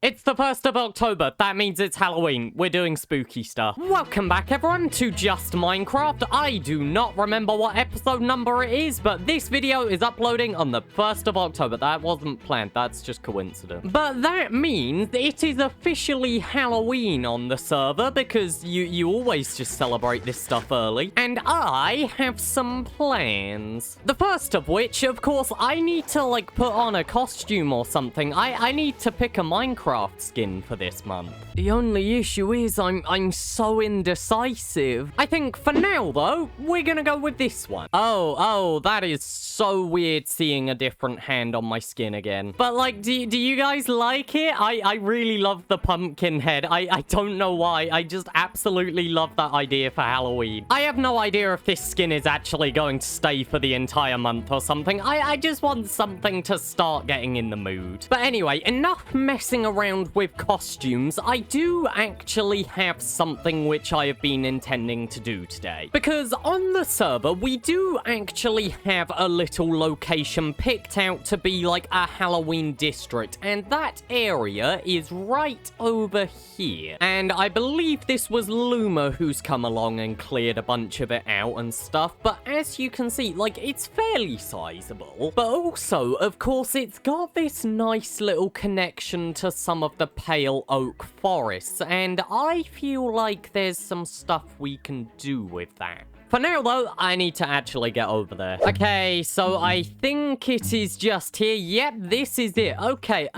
It's the 1st of October. That means it's Halloween. We're doing spooky stuff. Welcome back, everyone, to Just Minecraft. I do not remember what episode number it is, but this video is uploading on the 1st of October. That wasn't planned. That's just coincidence. But that means it is officially Halloween on the server because you always just celebrate this stuff early. And I have some plans. The first of which, of course, I need to, like, put on a costume or something. I need to pick a Minecraft skin for this month. The only issue is I'm so indecisive. I think for now, though, we're gonna go with this one. Oh, that is so weird seeing a different hand on my skin again. But, like, do you guys like it? I really love the pumpkin head. I don't know why. I just absolutely love that idea for Halloween. I have no idea if this skin is actually going to stay for the entire month or something. I just want something to start getting in the mood. But anyway, enough messing around with costumes. I do actually have something which I have been intending to do today. Because on the server, we do actually have a little location picked out to be like a Halloween district. And that area is right over here. And I believe this was Luma who's come along and cleared a bunch of it out and stuff. But as you can see, like, it's fairly sizable. But also, of course, it's got this nice little connection to some of the pale oak forests, and I feel like there's some stuff we can do with that. For now, though, I need to actually get over there. Okay, so I think it is just here. Yep, this is it. Okay,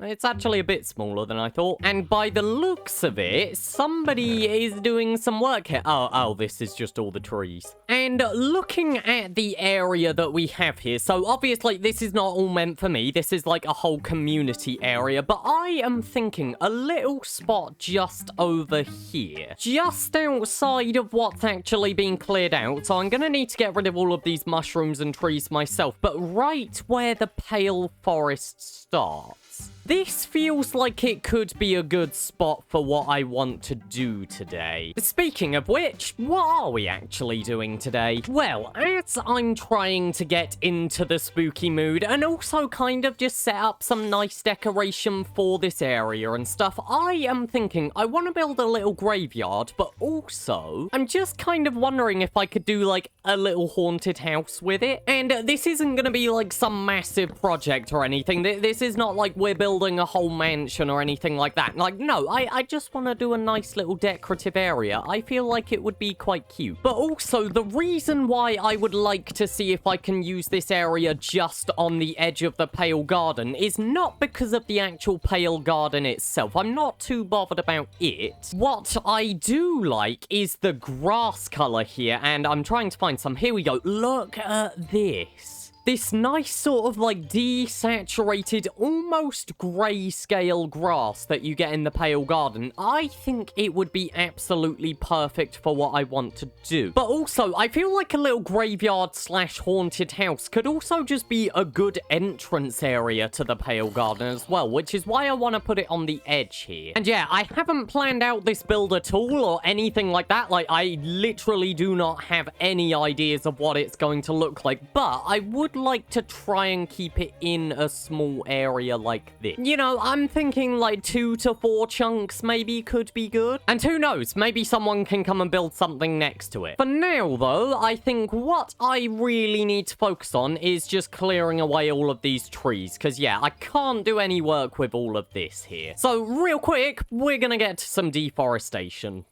it's actually a bit smaller than I thought. And by the looks of it, somebody is doing some work here. Oh, this is just all the trees. And looking at the area that we have here, so obviously this is not all meant for me. This is like a whole community area. But I am thinking a little spot just over here. Just outside of what's actually been cleared out. So I'm going to need to get rid of all of these mushrooms and trees myself. But right where the pale forest starts. This feels like it could be a good spot for what I want to do today. Speaking of which, what are we actually doing today? Well, as I'm trying to get into the spooky mood and also kind of just set up some nice decoration for this area and stuff, I am thinking I want to build a little graveyard, but also I'm just kind of wondering if I could do like a little haunted house with it. And this isn't going to be like some massive project or anything. This is not like we're building a whole mansion or anything like that. Like, no, I just want to do a nice little decorative area. I feel like it would be quite cute. But also, the reason why I would like to see if I can use this area just on the edge of the Pale Garden is not because of the actual Pale Garden itself. I'm not too bothered about it. What I do like is the grass color here, and I'm trying to find some. Here we go. Look at this. This nice sort of like desaturated, almost grayscale grass that you get in the Pale Garden. I think it would be absolutely perfect for what I want to do. But also, I feel like a little graveyard slash haunted house could also just be a good entrance area to the Pale Garden as well, which is why I want to put it on the edge here. And yeah, I haven't planned out this build at all or anything like that. Like, I literally do not have any ideas of what it's going to look like, but I would like to try and keep it in a small area like this. You know, I'm thinking like 2 to 4 chunks maybe could be good. And who knows, maybe someone can come and build something next to it. For now, though, I think what I really need to focus on is just clearing away all of these trees. Because, yeah, I can't do any work with all of this here. So, real quick, we're gonna get to some deforestation.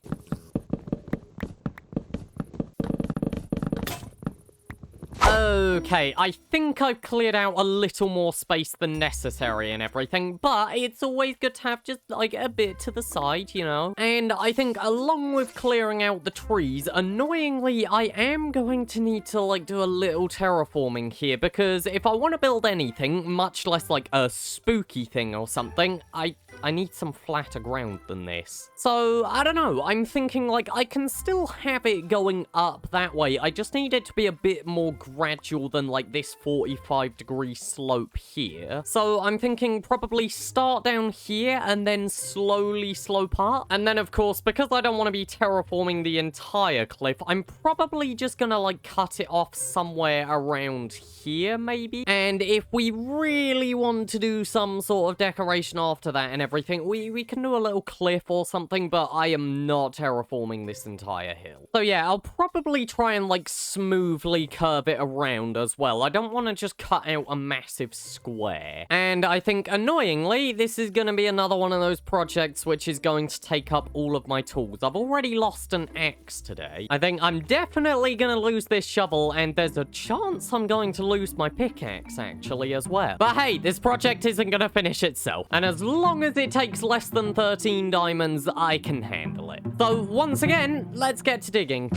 Okay, I think I've cleared out a little more space than necessary and everything, but it's always good to have just, like, a bit to the side, you know? And I think along with clearing out the trees, annoyingly, I am going to need to, like, do a little terraforming here, because if I want to build anything, much less, like, a spooky thing or something, I need some flatter ground than this. So, I don't know, I'm thinking, like, I can still have it going up that way, I just need it to be a bit more gradual than like this 45-degree slope here. So I'm thinking probably start down here and then slowly slope up. And then of course, because I don't want to be terraforming the entire cliff, I'm probably just gonna like cut it off somewhere around here maybe. And if we really want to do some sort of decoration after that and everything, we can do a little cliff or something, but I am not terraforming this entire hill. So yeah, I'll probably try and, like, smoothly curve it around as well. I don't want to just cut out a massive square. And I think, annoyingly, this is going to be another one of those projects which is going to take up all of my tools. I've already lost an axe today. I think I'm definitely going to lose this shovel, and there's a chance I'm going to lose my pickaxe, actually, as well. But hey, this project isn't going to finish itself. And as long as it takes less than 13 diamonds, I can handle it. So, once again, let's get to digging.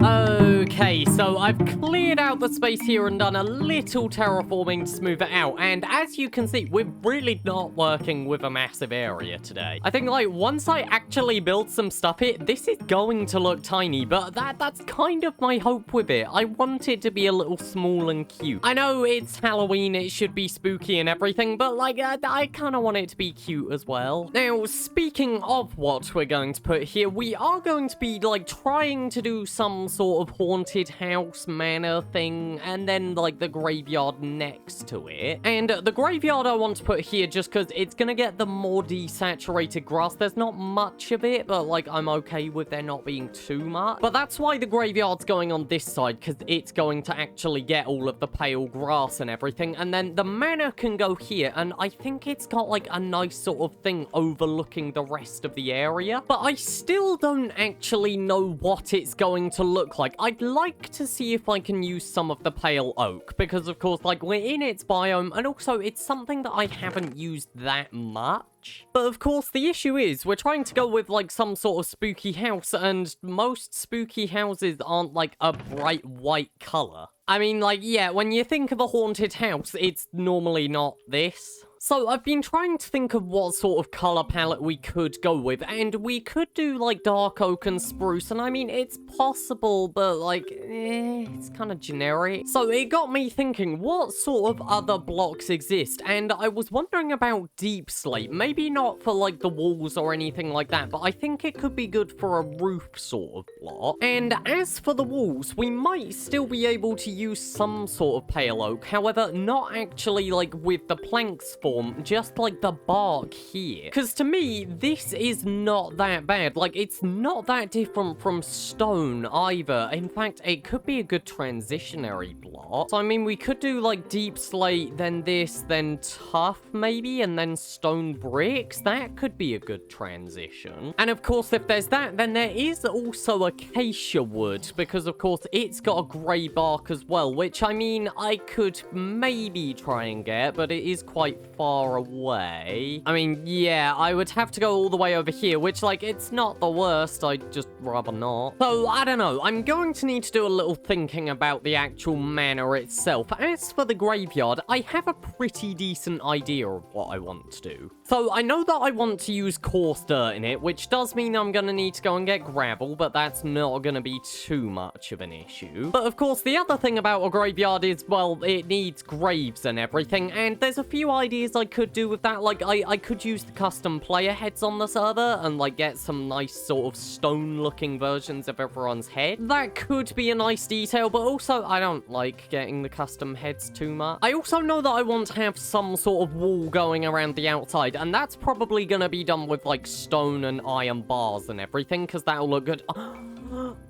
Okay, so I've cleared out the space here and done a little terraforming to smooth it out, and as you can see, we're really not working with a massive area today. I think, like, once I actually build some stuff here, this is going to look tiny, but that's kind of my hope with it. I want it to be a little small and cute. I know it's Halloween, it should be spooky and everything, but, like, I kind of want it to be cute as well. Now, speaking of what we're going to put here, we are going to be, like, trying to do some sort of haunted house manor thing, and then, like, the graveyard next to it. And the graveyard I want to put here just because it's gonna get the more desaturated grass. There's not much of it, but, like, I'm okay with there not being too much. But that's why the graveyard's going on this side, because it's going to actually get all of the pale grass and everything. And then the manor can go here, and I think it's got, like, a nice sort of thing overlooking the rest of the area. But I still don't actually know what it's going to look like. I'd like to see if I can use some of the pale oak, because of course, like, we're in its biome, and also it's something that I haven't used that much. But of course, the issue is, we're trying to go with, like, some sort of spooky house, and most spooky houses aren't, like, a bright white color. I mean, like, yeah, when you think of a haunted house, it's normally not this. So I've been trying to think of what sort of color palette we could go with, and we could do, like, dark oak and spruce, and I mean, it's possible, but, like, it's kind of generic. So it got me thinking, what sort of other blocks exist? And I was wondering about deep slate. Maybe not for, like, the walls or anything like that, but I think it could be good for a roof sort of block. And as for the walls, we might still be able to use some sort of pale oak, however, not actually, like, with the planks form, just like the bark here. Because to me, this is not that bad. Like, it's not that different from stone either. In fact, it could be a good transitionary block. So, I mean, we could do, like, deep slate, then this, then tough, maybe, and then stone bricks. That could be a good transition. And, of course, if there's that, then there is also acacia wood, because, of course, it's got a grey bark as well, which, I mean, I could maybe try and get, but it is quite far away. I mean, yeah, I would have to go all the way over here, which, like, it's not the worst. I'd just rather not. So, I don't know. I'm going to need to do a little thinking about the actual manor itself. As for the graveyard, I have a pretty decent idea of what I want to do. So, I know that I want to use coarse dirt in it, which does mean I'm going to need to go and get gravel, but that's not going to be too much of an issue. But, of course, the other thing about a graveyard is, well, it needs graves and everything, and there's a few ideas I could do with that. Like, I could use the custom player heads on the server and, like, get some nice sort of stone-looking versions of everyone's head. That could be a nice detail, but also I don't like getting the custom heads too much. I also know that I want to have some sort of wall going around the outside, and that's probably gonna be done with, like, stone and iron bars and everything, because that'll look good.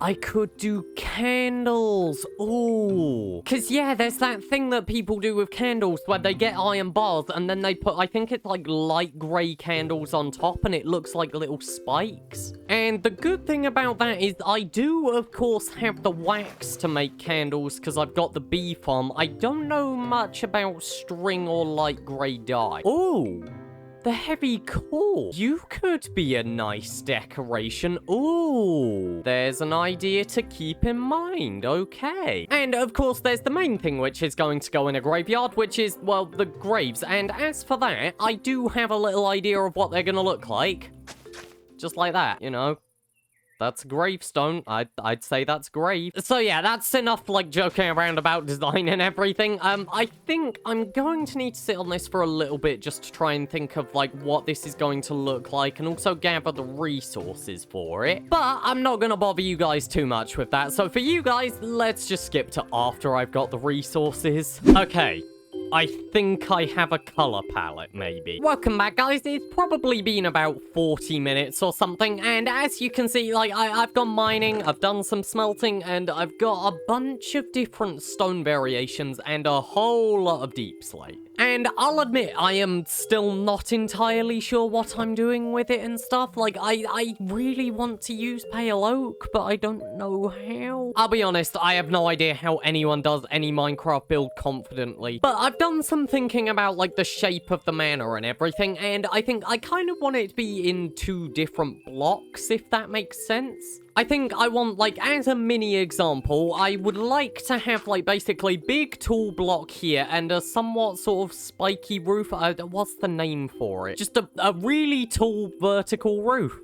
I could do candles. Ooh. Because, yeah, there's that thing that people do with candles where they get iron bars and then they put, I think it's like light grey candles on top and it looks like little spikes. And the good thing about that is I do, of course, have the wax to make candles because I've got the bee farm. I don't know much about string or light grey dye. Ooh. The heavy core. You could be a nice decoration. Ooh, there's an idea to keep in mind. Okay. And of course, there's the main thing which is going to go in a graveyard, which is, well, the graves. And as for that, I do have a little idea of what they're going to look like. Just like that, you know. That's a gravestone. I'd say that's grave. So yeah, that's enough like joking around about design and everything. I think I'm going to need to sit on this for a little bit just to try and think of like what this is going to look like and also gather the resources for it. But I'm not gonna bother you guys too much with that. So for you guys, let's just skip to after I've got the resources. Okay. I think I have a color palette, maybe. Welcome back, guys. It's probably been about 40 minutes or something, and as you can see, like, I've gone mining, I've done some smelting, and I've got a bunch of different stone variations and a whole lot of deep slate. And I'll admit, I am still not entirely sure what I'm doing with it and stuff. Like, I really want to use pale oak, but I don't know how. I'll be honest, I have no idea how anyone does any Minecraft build confidently. But I've done some thinking about, like, the shape of the manor and everything, and I think I kind of want it to be in 2 different blocks, if that makes sense. I think I want, like, as a mini example, I would like to have, like, basically big tall block here and a somewhat sort of spiky roof. What's the name for it? Just a really tall vertical roof.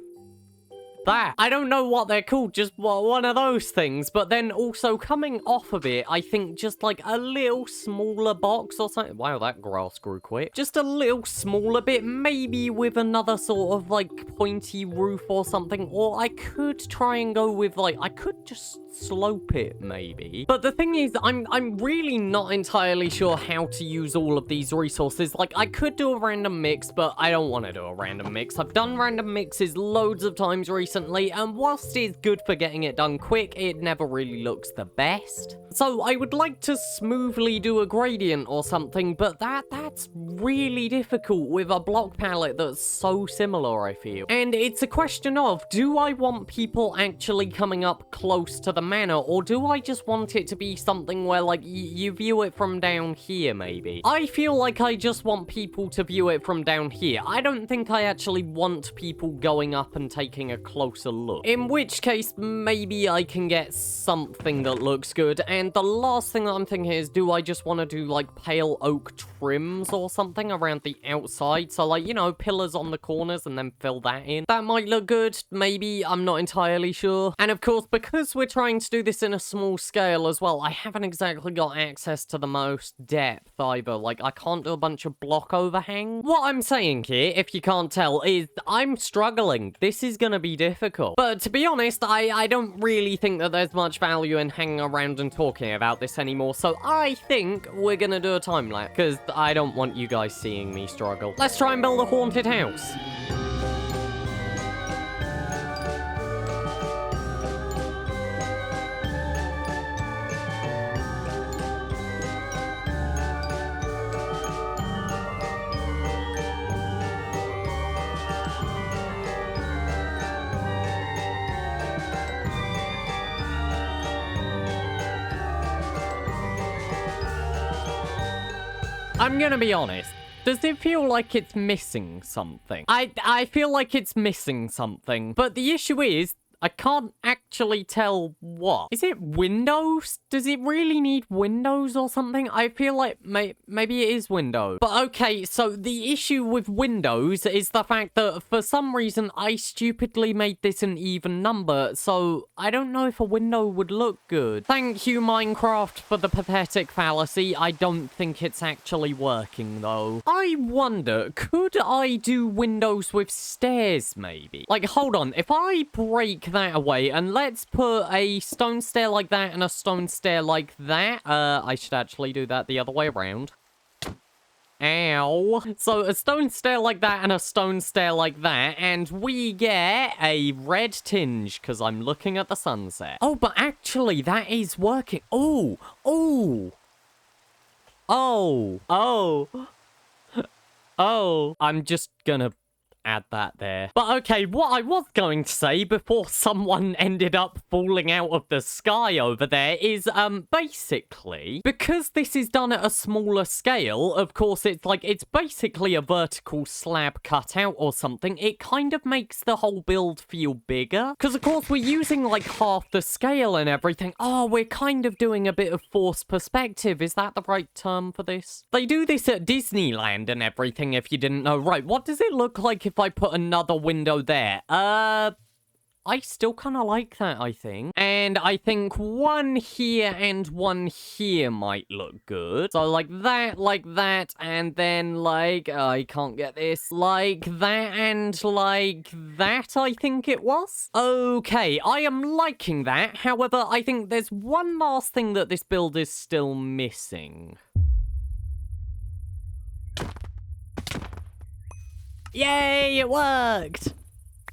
That. I don't know what they're called, just one of those things. But then also coming off of it, I think just like a little smaller box or something. Wow, that grass grew quick. Just a little smaller bit, maybe with another sort of like pointy roof or something. Or I could try and go with like, I could just slope it maybe. But the thing is, I'm really not entirely sure how to use all of these resources. Like, I could do a random mix, but I don't want to do a random mix. I've done random mixes loads of times recently, and whilst it's good for getting it done quick, it never really looks the best. So I would like to smoothly do a gradient or something, but that's really difficult with a block palette that's so similar, I feel. And it's a question of, do I want people actually coming up close to the manor, or do I just want it to be something where, like, you view it from down here, maybe? I feel like I just want people to view it from down here. I don't think I actually want people going up and taking a closer look. In which case, maybe I can get something that looks good. And the last thing that I'm thinking is, do I just want to do, like, pale oak trims or something around the outside? So, like, you know, pillars on the corners and then fill that in. That might look good. Maybe. I'm not entirely sure. And of course, because we're trying to do this in a small scale as well, I haven't exactly got access to the most depth either. Like, I can't do a bunch of block overhang. What I'm saying here, if you can't tell, is I'm struggling. This is gonna be difficult. But to be honest, I don't really think that there's much value in hanging around and talking about this anymore. So I think we're gonna do a time lapse, because I don't want you guys seeing me struggle. Let's try and build a haunted house. I'm gonna be honest. Does it feel like it's missing something? I feel like it's missing something. But the issue is, I can't actually tell what. Is it windows? Does it really need windows or something? I feel like maybe it is windows. But okay, so the issue with windows is the fact that for some reason I stupidly made this an even number. So I don't know if a window would look good. Thank you, Minecraft, for the pathetic fallacy. I don't think it's actually working though. I wonder, could I do windows with stairs maybe? Like, hold on, if I break that away and let's put a stone stair like that and a stone stair like that. I should actually do that the other way around. Ow. So a stone stair like that and a stone stair like that, and we get a red tinge because I'm looking at the sunset. Oh, but actually that is working. Oh, oh, oh, oh, oh. I'm just gonna add that there. But okay, what I was going to say before someone ended up falling out of the sky over there is, basically, because this is done at a smaller scale, of course, it's basically a vertical slab cut out or something. It kind of makes the whole build feel bigger. Because, of course, we're using, like, half the scale and everything. Oh, we're kind of doing a bit of forced perspective. Is that the right term for this? They do this at Disneyland and everything, if you didn't know. Right, what does it look like if I put another window there? I I still kind of like that, I think. And I think one here and one here might look good. So like that, and then like, I can't get this, like that and like that, I think it was. Okay, I am liking that. However, I think there's one last thing that this build is still missing. Yay, it worked!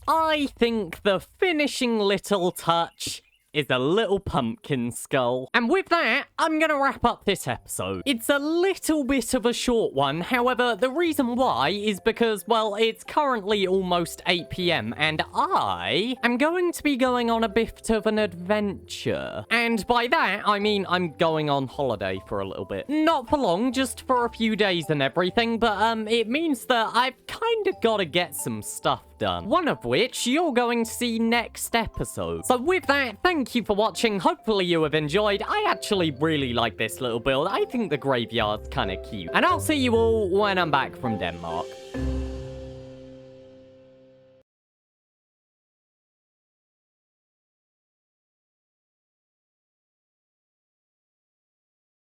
I think the finishing little touch is a little pumpkin skull. And with that, I'm gonna wrap up this episode. It's a little bit of a short one. However, the reason why is because, well, it's currently almost 8 PM and I am going to be going on a bit of an adventure. And by that, I mean I'm going on holiday for a little bit. Not for long, just for a few days and everything, but it means that I've kind of got to get some stuff done. One of which you're going to see next episode. So with that, thank you for watching. Hopefully you have enjoyed. I actually really like this little build. I think the graveyard's kind of cute. And I'll see you all when I'm back from Denmark.